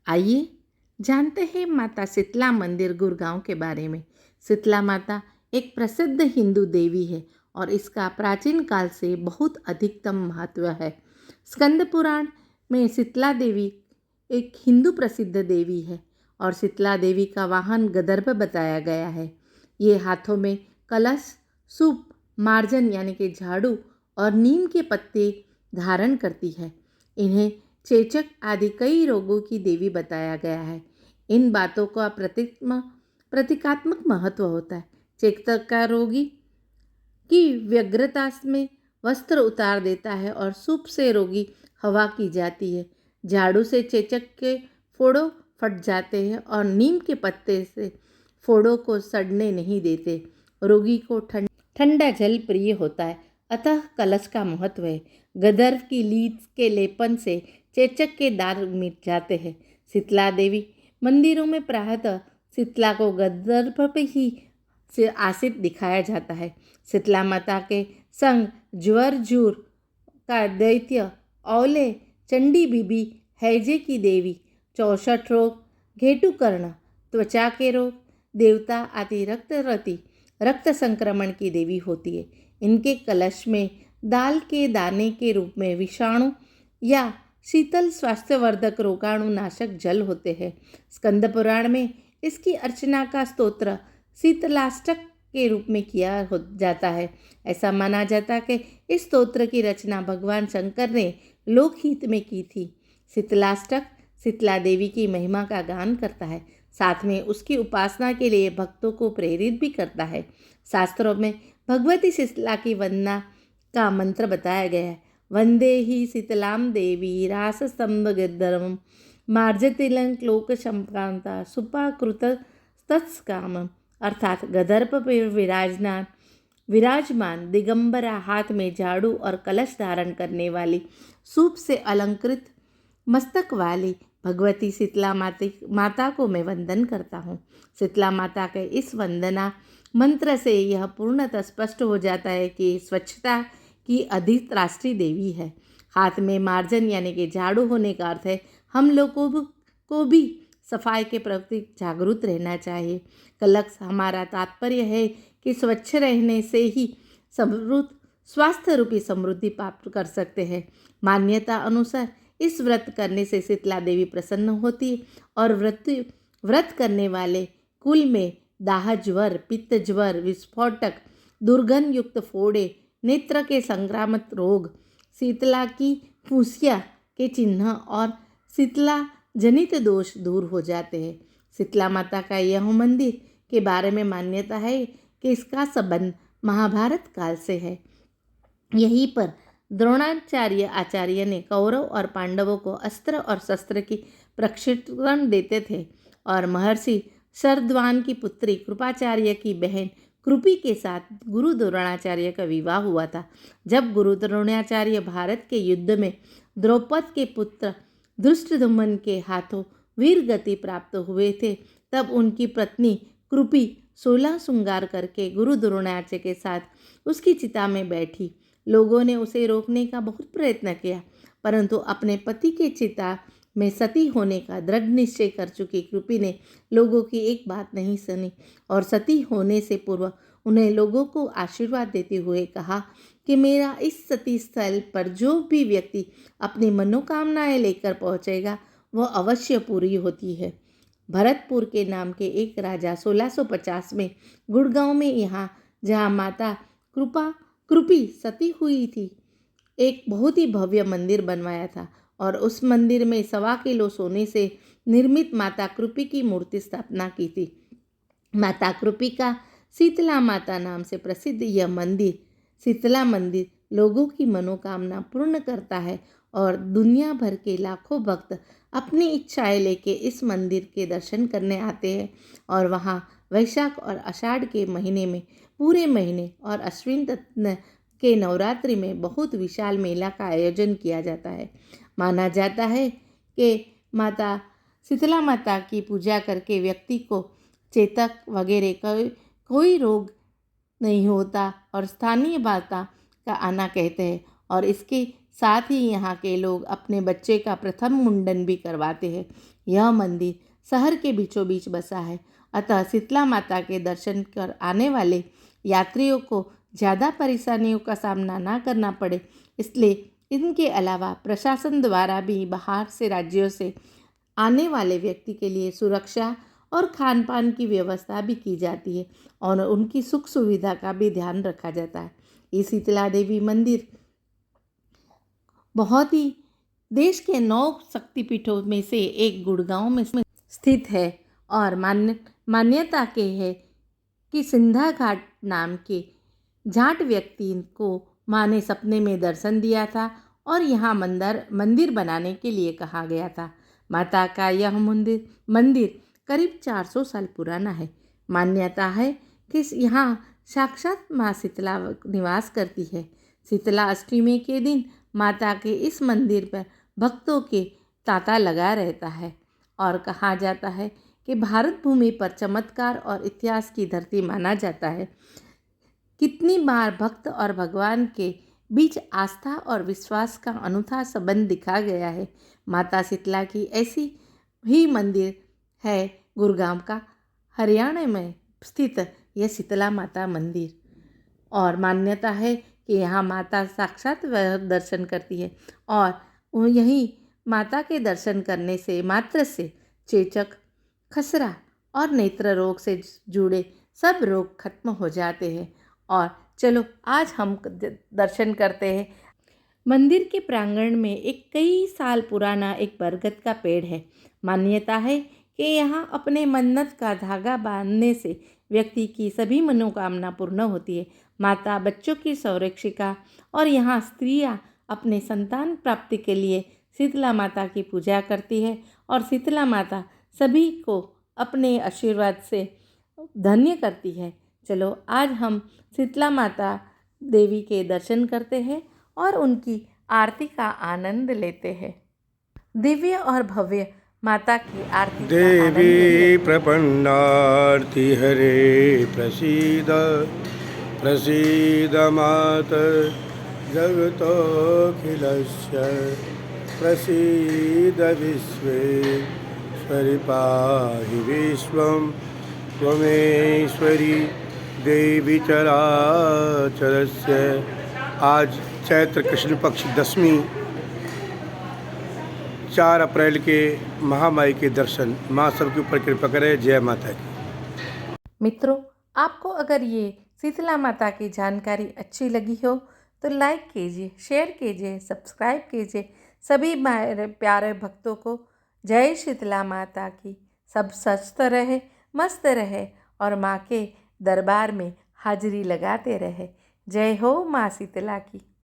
आइए जानते हैं माता शीतला मंदिर गुड़गांव के बारे में। शीतला माता एक प्रसिद्ध हिंदू देवी है और इसका प्राचीन काल से बहुत अधिकतम महत्व है। स्कंद पुराण में शीतला देवी एक हिंदू प्रसिद्ध देवी है और शीतला देवी का वाहन गदर्भ बताया गया है। ये हाथों में कलश, सूप, मार्जन यानी कि झाड़ू और नीम के पत्ते धारण करती है। इन्हें चेचक आदि कई रोगों की देवी बताया गया है। इन बातों का प्रतीकात्मक महत्व होता है। चेचक का रोगी की व्यग्रता में वस्त्र उतार देता है और सूप से रोगी हवा की जाती है। झाड़ू से चेचक के फोड़ों फट जाते हैं और नीम के पत्ते से फोड़ों को सड़ने नहीं देते। रोगी को ठंडा जल प्रिय होता है, अतः कलश का महत्व है। गदर्भ की लीद के लेपन से चेचक के दाग मिट जाते हैं। शीतला देवी मंदिरों में प्रायतः शीतला को गदर्भ पे ही से आसित दिखाया जाता है। शीतला माता के संग ज्वर-जूर का दैत्य, औले, चंडी बीबी, हैजे की देवी, 64 रोग, घेटुकर्ण, त्वचा के रोग, देवता आदि रक्त संक्रमण की देवी होती है। इनके कलश में दाल के दाने के रूप में विषाणु या शीतल स्वास्थ्यवर्धक रोगाणुनाशक जल होते हैं। स्कंद पुराण में इसकी अर्चना का स्तोत्र शीतलाष्टक के रूप में किया जाता है। ऐसा माना जाता है कि इस स्तोत्र की रचना भगवान शंकर ने लोकहित में की थी। शीतलाष्टक शीतला देवी की महिमा का गान करता है, साथ में उसकी उपासना के लिए भक्तों को प्रेरित भी करता है। शास्त्रों में भगवती शीतला की वंदना का मंत्र बताया गया है। वंदे ही शीतलाम देवी रास स्तंभ गिर्धरम मार्जतिलंक लोक शंकांता सुपाकृत तत्काम। अर्थात गदर्भ पर विराजमान दिगंबरा, हाथ में झाड़ू और कलश धारण करने वाली, सूप से अलंकृत मस्तक वाली भगवती शीतला माता को मैं वंदन करता हूँ। शीतला माता के इस वंदना मंत्र से यह पूर्णतः स्पष्ट हो जाता है कि स्वच्छता की अधिक राष्ट्रीय देवी है। हाथ में मार्जन यानी कि झाड़ू होने का अर्थ है हम लोगों को भी सफाई के प्रति जागरूक रहना चाहिए। कलश हमारा तात्पर्य है कि स्वच्छ रहने से ही स्वास्थ्य रूपी समृद्धि प्राप्त कर सकते हैं। मान्यता अनुसार इस व्रत करने से शीतला देवी प्रसन्न होती है और व्रत करने वाले कुल में दाह ज्वर, पित्त ज्वर, विस्फोटक, दुर्गंध युक्त फोड़े, नेत्र के संक्रामक रोग, शीतला की फुंसिया के चिन्ह और शीतला जनित दोष दूर हो जाते हैं। शीतला माता का यह मंदिर के बारे में मान्यता है कि इसका संबंध महाभारत काल से है। यहीं पर द्रोणाचार्य आचार्य ने कौरव और पांडवों को अस्त्र और शस्त्र की प्रशिक्षण देते थे और महर्षि शरद्वान की पुत्री कृपाचार्य की बहन कृपि के साथ गुरु द्रोणाचार्य का विवाह हुआ था। जब गुरु द्रोणाचार्य भारत के युद्ध में द्रौपद के पुत्र धृष्टद्युम्न के हाथों वीर गति प्राप्त हुए थे, तब उनकी पत्नी कृपि 16 श्रृंगार करके गुरु द्रोणाचार्य के साथ उसकी चिता में बैठी। लोगों ने उसे रोकने का बहुत प्रयत्न किया, परंतु अपने पति के चिता में सती होने का दृढ़ निश्चय कर चुकी कृपि ने लोगों की एक बात नहीं सुनी और सती होने से पूर्व उन्हें लोगों को आशीर्वाद देते हुए कहा कि मेरा इस सती स्थल पर जो भी व्यक्ति अपनी मनोकामनाएं लेकर पहुंचेगा वह अवश्य पूरी होती है। भरतपुर के नाम के एक राजा 1650 में गुड़गांव में यहाँ जहाँ माता कृपि सती हुई थी, एक बहुत ही भव्य मंदिर बनवाया था और उस मंदिर में 1.25 किलो सोने से निर्मित माता कृपि की मूर्ति स्थापना की थी। माता कृपि का शीतला माता नाम से प्रसिद्ध यह मंदिर शीतला मंदिर लोगों की मनोकामना पूर्ण करता है और दुनिया भर के लाखों भक्त अपनी इच्छाएं लेके इस मंदिर के दर्शन करने आते हैं और वहाँ वैशाख और आषाढ़ के महीने में पूरे महीने और अश्विन के नवरात्रि में बहुत विशाल मेला का आयोजन किया जाता है। माना जाता है कि माता शीतला माता की पूजा करके व्यक्ति को चेचक वगैरह कोई रोग नहीं होता और स्थानीय माता का आना कहते हैं और इसके साथ ही यहाँ के लोग अपने बच्चे का प्रथम मुंडन भी करवाते हैं। यह मंदिर शहर के बीचों बीच बसा है, अतः शीतला माता के दर्शन कर आने वाले यात्रियों को ज़्यादा परेशानियों का सामना ना करना पड़े, इसलिए इनके अलावा प्रशासन द्वारा भी बाहर से राज्यों से आने वाले व्यक्ति के लिए सुरक्षा और खान पान की व्यवस्था भी की जाती है और उनकी सुख सुविधा का भी ध्यान रखा जाता है। ये शीतला देवी मंदिर बहुत ही देश के 9 शक्तिपीठों में से एक गुड़गांव में स्थित है और मान्यता के है कि सिंधा घाट नाम के जाट व्यक्ति को माँ ने सपने में दर्शन दिया था और यहाँ मंदिर बनाने के लिए कहा गया था। माता का यह मंदिर करीब 400 साल पुराना है। मान्यता है कि यहाँ साक्षात माँ शीतला निवास करती है। शीतला अष्टमी के दिन माता के इस मंदिर पर भक्तों के तांता लगा रहता है और कहा जाता है कि भारत भूमि पर चमत्कार और इतिहास की धरती माना जाता है। कितनी बार भक्त और भगवान के बीच आस्था और विश्वास का अनूठा संबंध दिखा गया है। माता शीतला की ऐसी ही मंदिर है गुड़गांव का हरियाणा में स्थित यह शीतला माता मंदिर, और मान्यता है कि यहाँ माता साक्षात दर्शन करती है और यही माता के दर्शन करने से मात्र से चेचक, खसरा और नेत्र रोग से जुड़े सब रोग खत्म हो जाते हैं। और चलो आज हम दर्शन करते हैं। मंदिर के प्रांगण में एक कई साल पुराना एक बरगद का पेड़ है। मान्यता है कि यहाँ अपने मन्नत का धागा बांधने से व्यक्ति की सभी मनोकामना पूर्ण होती है। माता बच्चों की संरक्षिका और यहाँ स्त्रियाँ अपने संतान प्राप्ति के लिए शीतला माता की पूजा करती है और शीतला माता सभी को अपने आशीर्वाद से धन्य करती है। चलो आज हम शीतला माता देवी के दर्शन करते हैं और उनकी आरती का आनंद लेते हैं। दिव्य और भव्य माता की आरती देवी प्रपन्नार्ति हरे प्रसीद प्रसीद माता जगतोऽखिलस्य प्रसीद विश्वेश्वरि पाहि विश्वं त्वमेश्वरी देवी चराचरस्य। आज चैत्र कृष्ण पक्ष दशमी 4 अप्रैल के महामाई के दर्शन। माँ सबके ऊपर कृपा करे। जय माता की। मित्रों, आपको अगर ये शीतला माता की जानकारी अच्छी लगी हो तो लाइक कीजिए, शेयर कीजिए, सब्सक्राइब कीजिए। सभी मेरे प्यारे भक्तों को जय शीतला माता की। सब स्वस्थ रहे, मस्त रहे और माँ के दरबार में हाजिरी लगाते रहे। जय हो माँ शीतला की।